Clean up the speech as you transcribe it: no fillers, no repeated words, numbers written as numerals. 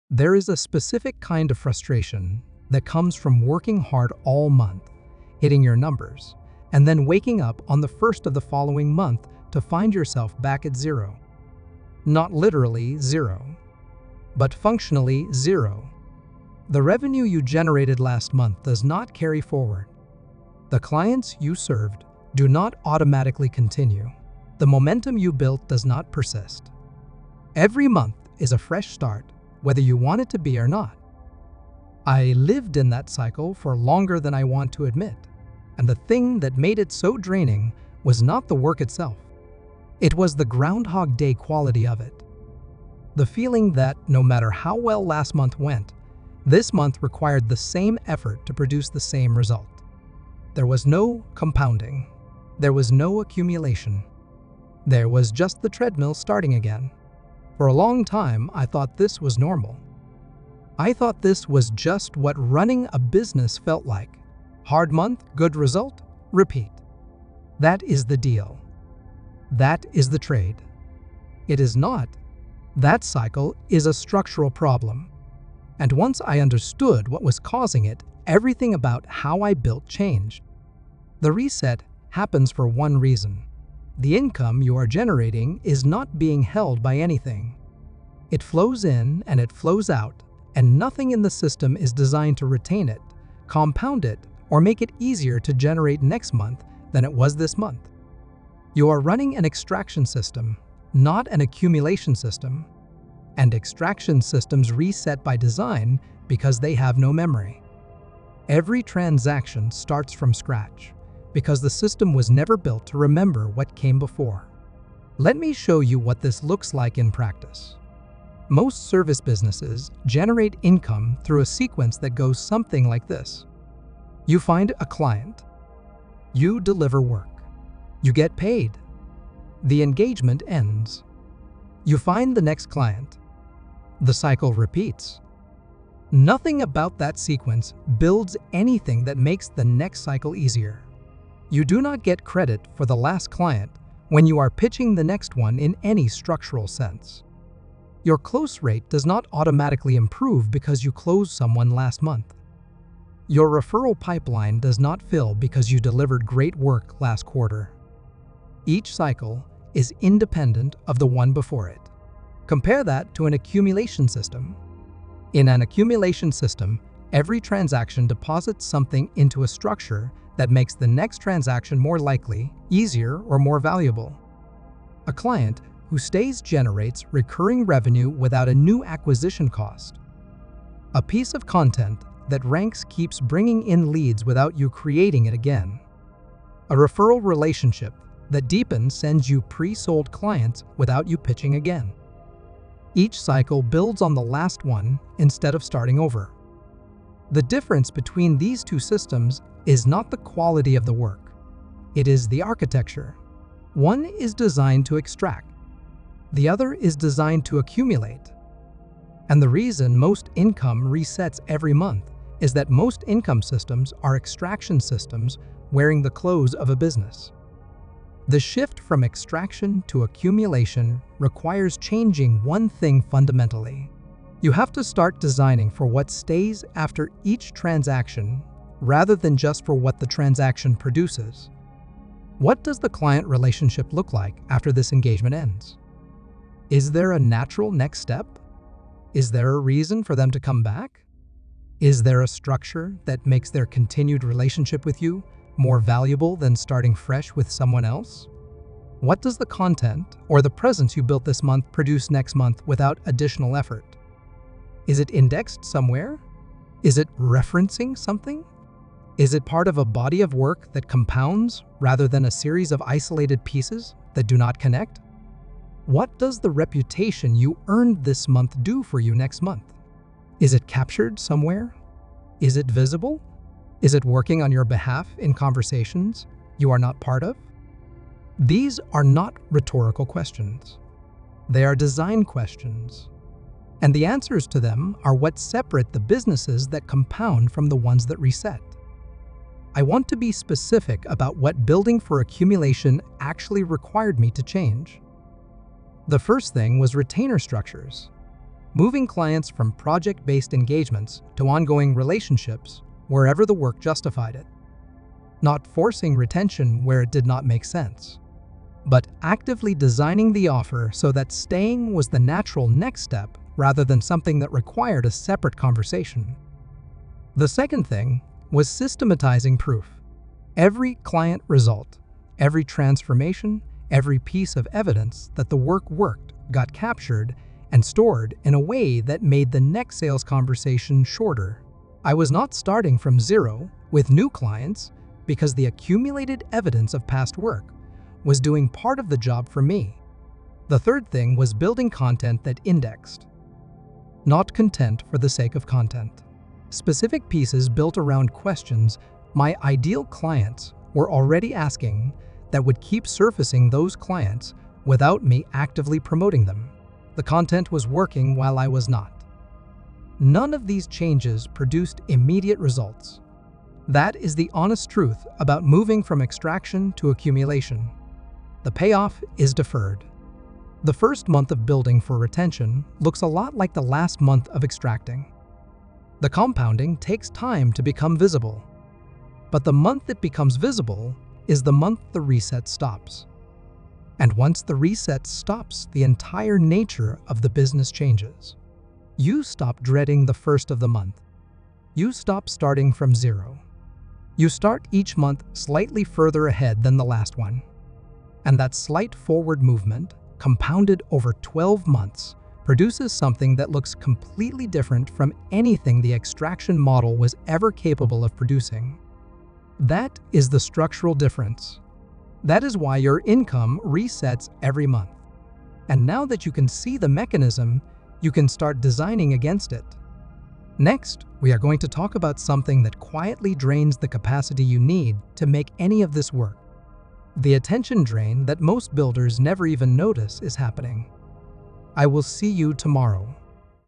There is a specific kind of frustration that comes from working hard all month, hitting your numbers, and then waking up on the first of the following month to find yourself back at zero. Not literally zero, but functionally zero. The revenue you generated last month does not carry forward. The clients you served do not automatically continue. The momentum you built does not persist. Every month is a fresh start, whether you want it to be or not. I lived in that cycle for longer than I want to admit, and the thing that made it so draining was not the work itself. It was the Groundhog Day quality of it. The feeling that no matter how well last month went, this month required the same effort to produce the same result. There was no compounding. There was no accumulation. There was just the treadmill starting again. For a long time, I thought this was normal. I thought this was just what running a business felt like. Hard month, good result, repeat. That is the deal. That is the trade. It is not. That cycle is a structural problem. And once I understood what was causing it, everything about how I built changed. The reset happens for one reason. The income you are generating is not being held by anything. It flows in and it flows out, and nothing in the system is designed to retain it, compound it, or make it easier to generate next month than it was this month. You are running an extraction system, not an accumulation system. And extraction systems reset by design because they have no memory. Every transaction starts from scratch because the system was never built to remember what came before. Let me show you what this looks like in practice. Most service businesses generate income through a sequence that goes something like this. You find a client. You deliver work. You get paid. The engagement ends. You find the next client. The cycle repeats. Nothing about that sequence builds anything that makes the next cycle easier. You do not get credit for the last client when you are pitching the next one in any structural sense. Your close rate does not automatically improve because you closed someone last month. Your referral pipeline does not fill because you delivered great work last quarter. Each cycle is independent of the one before it. Compare that to an accumulation system. In an accumulation system, every transaction deposits something into a structure that makes the next transaction more likely, easier, or more valuable. A client who stays generates recurring revenue without a new acquisition cost. A piece of content that ranks keeps bringing in leads without you creating it again. A referral relationship that deepens sends you pre-sold clients without you pitching again. Each cycle builds on the last one instead of starting over. The difference between these two systems is not the quality of the work. It is the architecture. One is designed to extract. The other is designed to accumulate. And the reason most income resets every month is that most income systems are extraction systems wearing the clothes of a business. The shift from extraction to accumulation requires changing one thing fundamentally. You have to start designing for what stays after each transaction rather than just for what the transaction produces. What does the client relationship look like after this engagement ends? Is there a natural next step? Is there a reason for them to come back? Is there a structure that makes their continued relationship with you more valuable than starting fresh with someone else? What does the content or the presence you built this month produce next month without additional effort? Is it indexed somewhere? Is it referencing something? Is it part of a body of work that compounds rather than a series of isolated pieces that do not connect? What does the reputation you earned this month do for you next month? Is it captured somewhere? Is it visible? Is it working on your behalf in conversations you are not part of? These are not rhetorical questions. They are design questions. And the answers to them are what separate the businesses that compound from the ones that reset. I want to be specific about what building for accumulation actually required me to change. The first thing was retainer structures. moving clients from project-based engagements to ongoing relationships wherever the work justified it. Not forcing retention where it did not make sense, but actively designing the offer so that staying was the natural next step rather than something that required a separate conversation. The second thing was systematizing proof. Every client result, every transformation, every piece of evidence that the work worked got captured and stored in a way that made the next sales conversation shorter. I was not starting from zero with new clients because the accumulated evidence of past work was doing part of the job for me. The third thing was building content that indexed. Not content for the sake of content. Specific pieces built around questions my ideal clients were already asking that would keep surfacing those clients without me actively promoting them. The content was working while I was not. None of these changes produced immediate results. That is the honest truth about moving from extraction to accumulation. The payoff is deferred. The first month of building for retention looks a lot like the last month of extracting. The compounding takes time to become visible. But the month it becomes visible is the month the reset stops. And once the reset stops, the entire nature of the business changes. You stop dreading the first of the month. You stop starting from zero. You start each month slightly further ahead than the last one. And that slight forward movement, compounded over 12 months, produces something that looks completely different from anything the extraction model was ever capable of producing. That is the structural difference. That is why your income resets every month. And now that you can see the mechanism, you can start designing against it. Next, we are going to talk about something that quietly drains the capacity you need to make any of this work. The attention drain that most builders never even notice is happening. I will see you tomorrow.